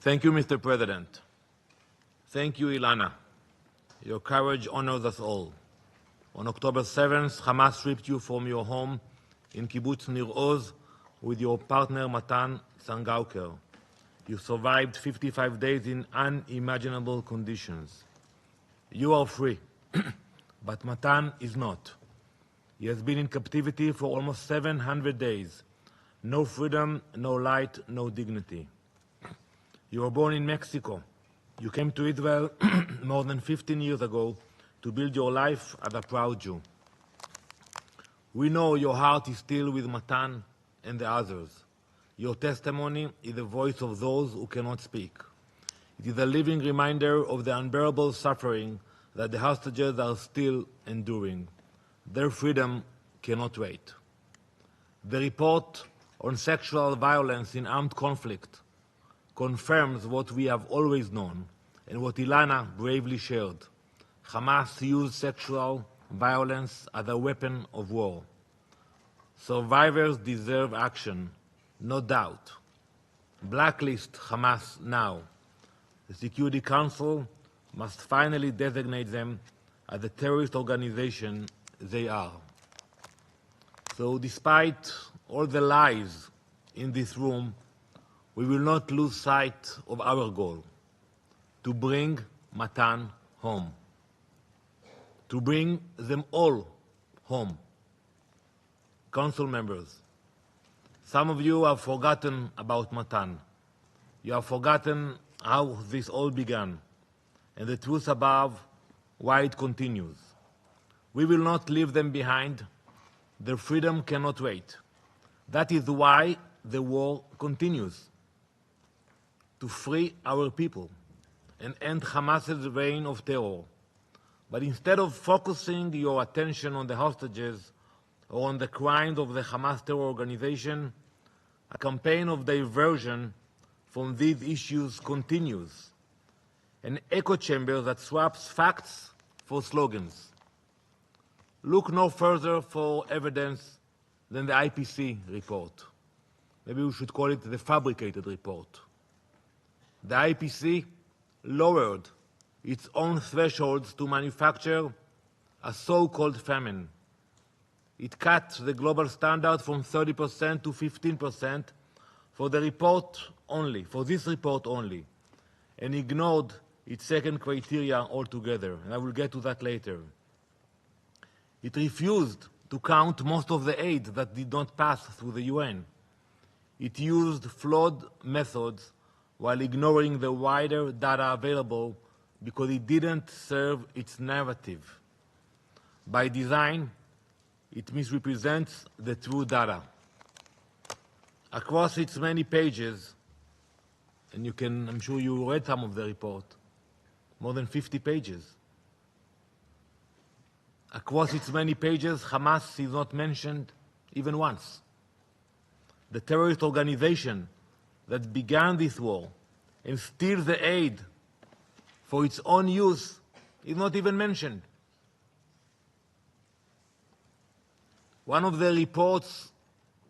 Thank you, Mr. President. Thank you, Ilana. Your courage honors us all. On October 7th, Hamas stripped you from your home in Kibbutz Nir Oz with your partner Matan Sangauker. You survived 55 days in unimaginable conditions. You are free, but Matan is not. He has been in captivity for almost 700 days. No freedom, no light, no dignity. You were born in Mexico. You came to Israel more than 15 years ago to build your life as a proud Jew. We know your heart is still with Matan and the others. Your testimony is the voice of those who cannot speak. It is a living reminder of the unbearable suffering that the hostages are still enduring. Their freedom cannot wait. The report on sexual violence in armed conflict confirms what we have always known and what Ilana bravely shared. Hamas used sexual violence as a weapon of war. Survivors deserve action, no doubt. Blacklist Hamas now. The Security Council must finally designate them as the terrorist organization they are. So despite all the lies in this room, we will not lose sight of our goal, to bring Matan home, to bring them all home. Council members, some of you have forgotten about Matan. You have forgotten how this all began, and the truth above why it continues. We will not leave them behind. Their freedom cannot wait. That is why the war continues, to free our people and end Hamas's reign of terror. But instead of focusing your attention on the hostages or on the crimes of the Hamas terror organization, a campaign of diversion from these issues continues, an echo chamber that swaps facts for slogans. Look no further for evidence than the IPC report. Maybe we should call it the Fabricated report. The IPC lowered its own thresholds to manufacture a so-called famine. It cut the global standard from 30% to 15% for the report only, for this report only, and ignored its second criteria altogether, and I will get to that later. It refused to count most of the aid that did not pass through the UN. It used flawed methods while ignoring the wider data available because it didn't serve its narrative. By design, it misrepresents the true data. Across its many pages, and I'm sure you read some of the report, more than 50 pages. Across its many pages, Hamas is not mentioned even once. The terrorist organization that began this war and steals the aid for its own use is not even mentioned. One of the report's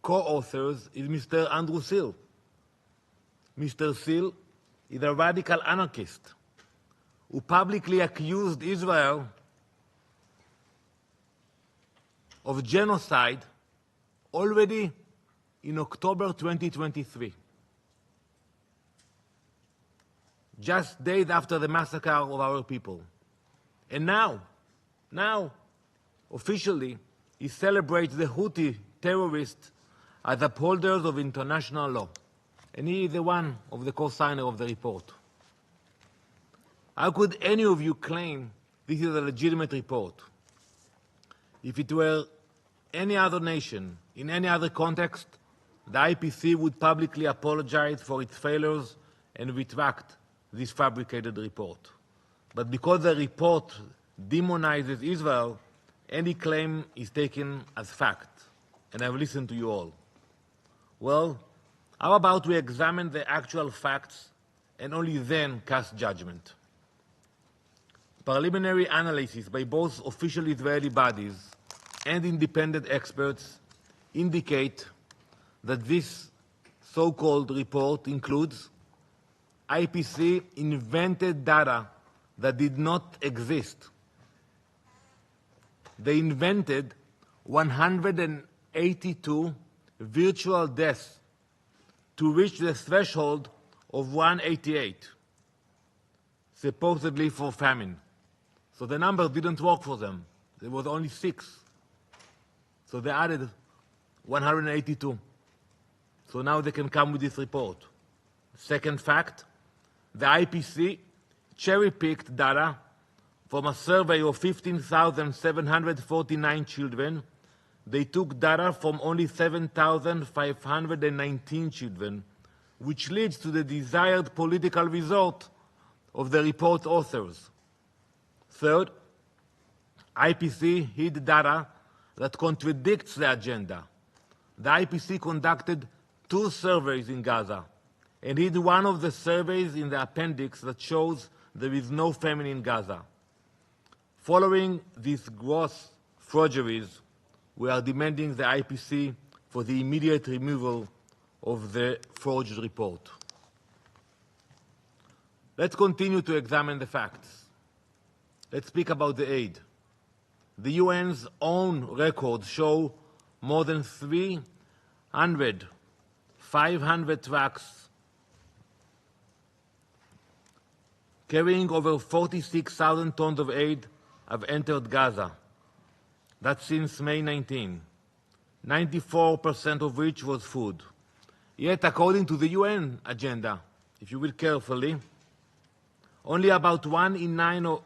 co-authors is Mr. Andrew Seal. Mr. Seal is a radical anarchist who publicly accused Israel of genocide already in October 2023, just days after the massacre of our people. And now, officially, he celebrates the Houthi terrorists as upholders of international law. And he is the one of the co-signer of the report. How could any of you claim this is a legitimate report? If it were any other nation, in any other context, the IPC would publicly apologize for its failures and retract this fabricated report. But because the report demonizes Israel, any claim is taken as fact. And I've listened to you all. Well, how about we examine the actual facts and only then cast judgment? Preliminary analysis by both official Israeli bodies and independent experts indicate that this so-called report includes IPC invented data that did not exist. They invented 182 virtual deaths to reach the threshold of 188, supposedly for famine. So the number didn't work for them. There was only 6. So they added 182. So now they can come with this report. Second fact, the IPC cherry-picked data from a survey of 15,749 children. They took data from only 7,519 children, which leads to the desired political result of the report authors. Third, IPC hid data that contradicts the agenda. The IPC conducted 2 surveys in Gaza and hid one of the surveys in the appendix that shows there is no famine in Gaza. Following these gross forgeries, we are demanding the IPC for the immediate removal of the forged report. Let's continue to examine the facts. Let's speak about the aid. The UN's own records show more than 500 trucks carrying over 46,000 tons of aid have entered Gaza. That's since May 19, 94% of which was food. Yet, according to the UN agenda, if you read carefully, only about 1 in 9 or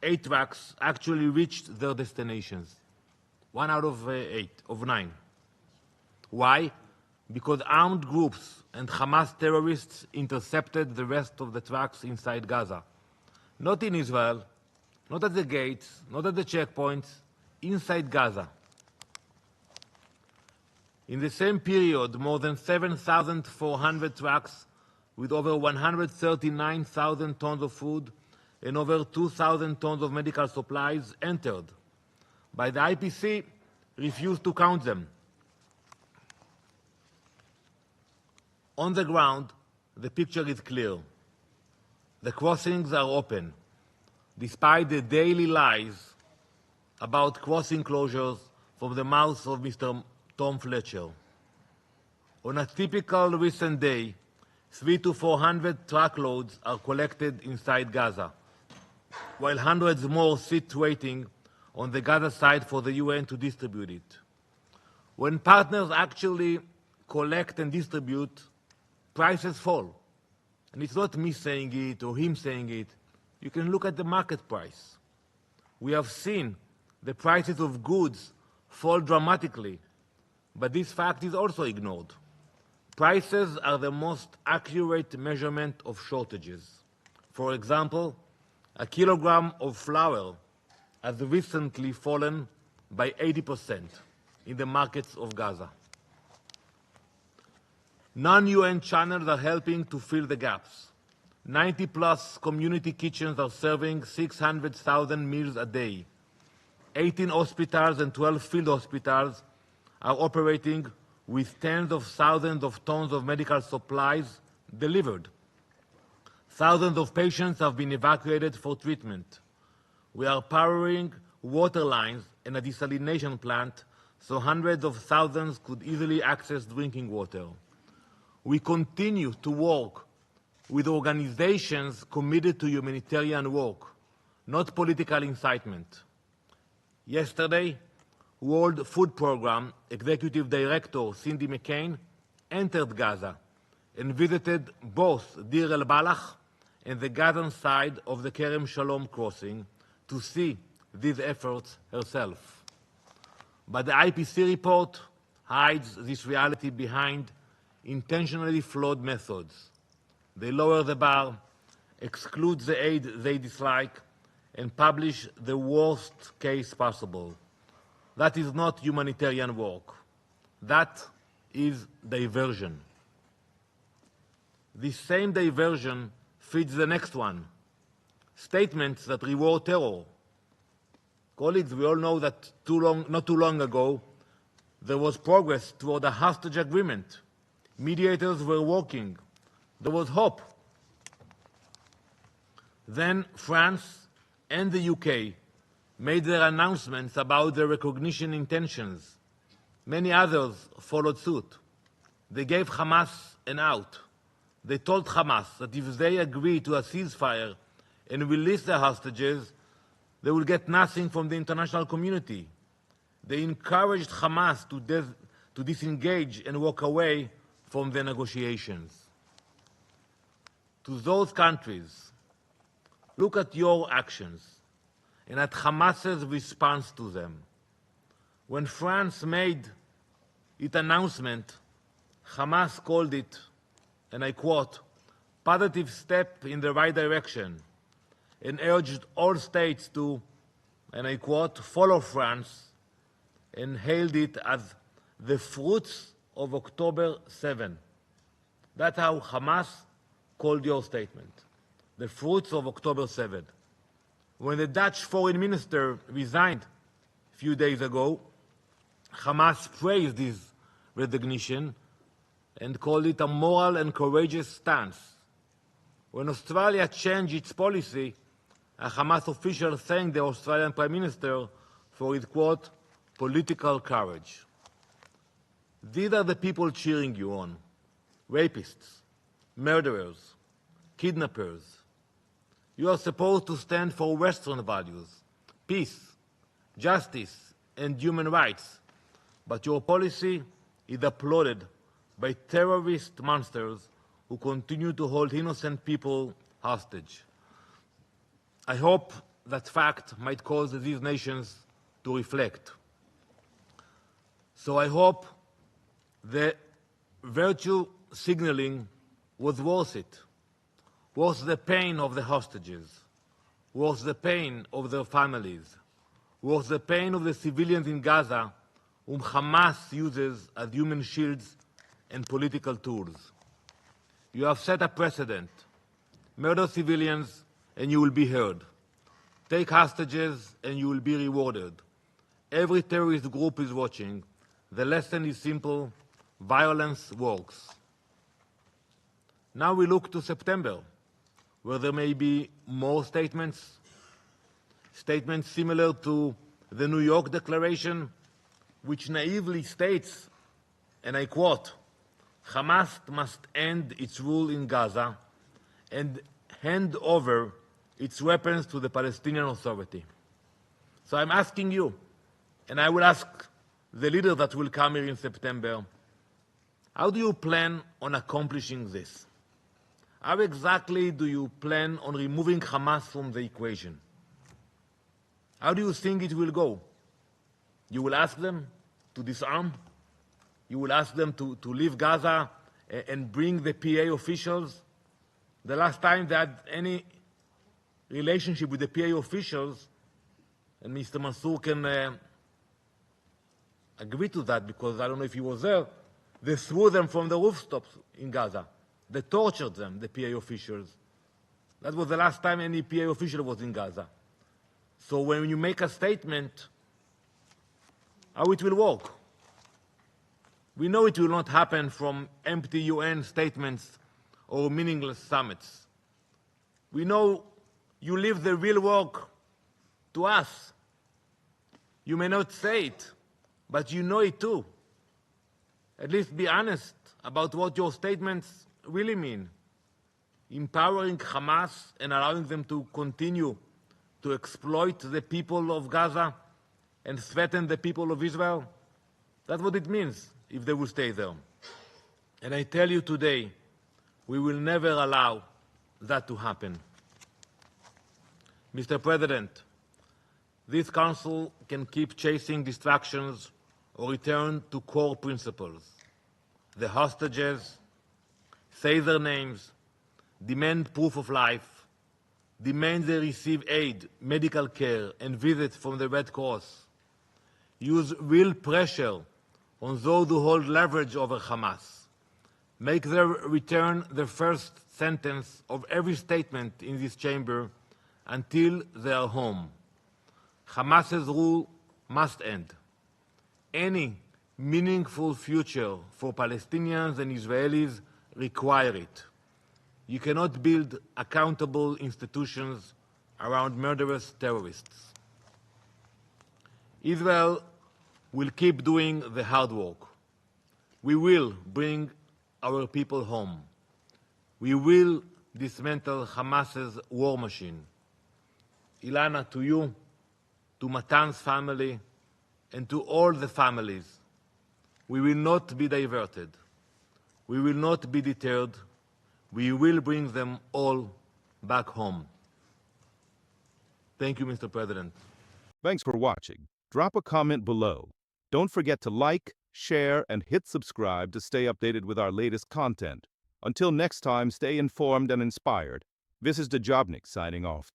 8 trucks actually reached their destinations. 1 out of 9. Why? Because armed groups and Hamas terrorists intercepted the rest of the trucks inside Gaza. Not in Israel, not at the gates, not at the checkpoints, inside Gaza. In the same period, more than 7,400 trucks with over 139,000 tons of food and over 2,000 tons of medical supplies entered. But the IPC refused to count them. On the ground, the picture is clear. The crossings are open, despite the daily lies about crossing closures from the mouth of Mr. Tom Fletcher. On a typical recent day, 300 to 400 truckloads are collected inside Gaza, while hundreds more sit waiting on the Gaza side for the UN to distribute it. When partners actually collect and distribute, prices fall. And it's not me saying it or him saying it. You can look at the market price. We have seen the prices of goods fall dramatically, but this fact is also ignored. Prices are the most accurate measurement of shortages. For example, a kilogram of flour has recently fallen by 80% in the markets of Gaza. Non-UN channels are helping to fill the gaps. 90-plus community kitchens are serving 600,000 meals a day. 18 hospitals and 12 field hospitals are operating with tens of thousands of tons of medical supplies delivered. Thousands of patients have been evacuated for treatment. We are powering water lines and a desalination plant so hundreds of thousands could easily access drinking water. We continue to work with organizations committed to humanitarian work, not political incitement. Yesterday, World Food Programme Executive Director Cindy McCain entered Gaza and visited both Deir el-Balach and the Gazan side of the Kerem Shalom crossing to see these efforts herself. But the IPC report hides this reality behind intentionally flawed methods. They lower the bar, exclude the aid they dislike, and publish the worst case possible. That is not humanitarian work. That is diversion. This same diversion feeds the next one, statements that reward terror. Colleagues, we all know that not too long ago, there was progress toward a hostage agreement. Mediators were working. There was hope. Then France and the UK made their announcements about their recognition intentions. Many others followed suit. They gave Hamas an out. They told Hamas that if they agree to a ceasefire and release their hostages, they will get nothing from the international community. They encouraged Hamas to disengage and walk away from the negotiations. To those countries, look at your actions and at Hamas's response to them. When France made its announcement, Hamas called it, and I quote, "positive step in the right direction," and urged all states to, and I quote, "follow France," and hailed it as the fruits of October 7. That's how Hamas called your statement, the fruits of October 7. When the Dutch foreign minister resigned a few days ago, Hamas praised his resignation and called it a moral and courageous stance. When Australia changed its policy, a Hamas official thanked the Australian Prime Minister for his, quote, "political courage." These are the people cheering you on: rapists, murderers, kidnappers. You are supposed to stand for Western values, peace, justice, and human rights, but your policy is applauded by terrorist monsters who continue to hold innocent people hostage. I hope that fact might cause these nations to reflect. So I hope the virtue signaling was worth it, worth the pain of the hostages, worth the pain of their families, worth the pain of the civilians in Gaza whom Hamas uses as human shields and political tools. You have set a precedent. Murder civilians and you will be heard. Take hostages and you will be rewarded. Every terrorist group is watching. The lesson is simple: violence works. Now we look to September, where there may be more statements similar to the New York Declaration, which naively states, and I quote, "Hamas must end its rule in Gaza and hand over its weapons to the Palestinian Authority." So I'm asking you, and I will ask the leader that will come here in September, how do you plan on accomplishing this? How exactly do you plan on removing Hamas from the equation? How do you think it will go? You will ask them to disarm? You will ask them to leave Gaza and bring the PA officials? The last time they had any relationship with the PA officials, and Mr. Mansour can agree to that because I don't know if he was there, they threw them from the rooftops in Gaza. They tortured them, the PA officials. That was the last time any PA official was in Gaza. So when you make a statement, how it will work? We know it will not happen from empty UN statements or meaningless summits. We know you leave the real work to us. You may not say it, but you know it too. At least be honest about what your statements really mean. Empowering Hamas and allowing them to continue to exploit the people of Gaza and threaten the people of Israel? That's what it means if they will stay there. And I tell you today, we will never allow that to happen. Mr. President, this Council can keep chasing distractions or return to core principles. The hostages, say their names, demand proof of life, demand they receive aid, medical care, and visits from the Red Cross. Use real pressure on those who hold leverage over Hamas. Make their return the first sentence of every statement in this chamber until they are home. Hamas's rule must end. Any meaningful future for Palestinians and Israelis require it. You cannot build accountable institutions around murderous terrorists. Israel will keep doing the hard work. We will bring our people home. We will dismantle Hamas's war machine. Ilana, to you, to Matan's family, and to all the families, we will not be diverted. We will not be deterred. We will bring them all back home. Thank you, Mr. President. Thanks for watching. Drop a comment below. Don't forget to like, share, and hit subscribe to stay updated with our latest content. Until next time, stay informed and inspired. This is Dejobnik signing off.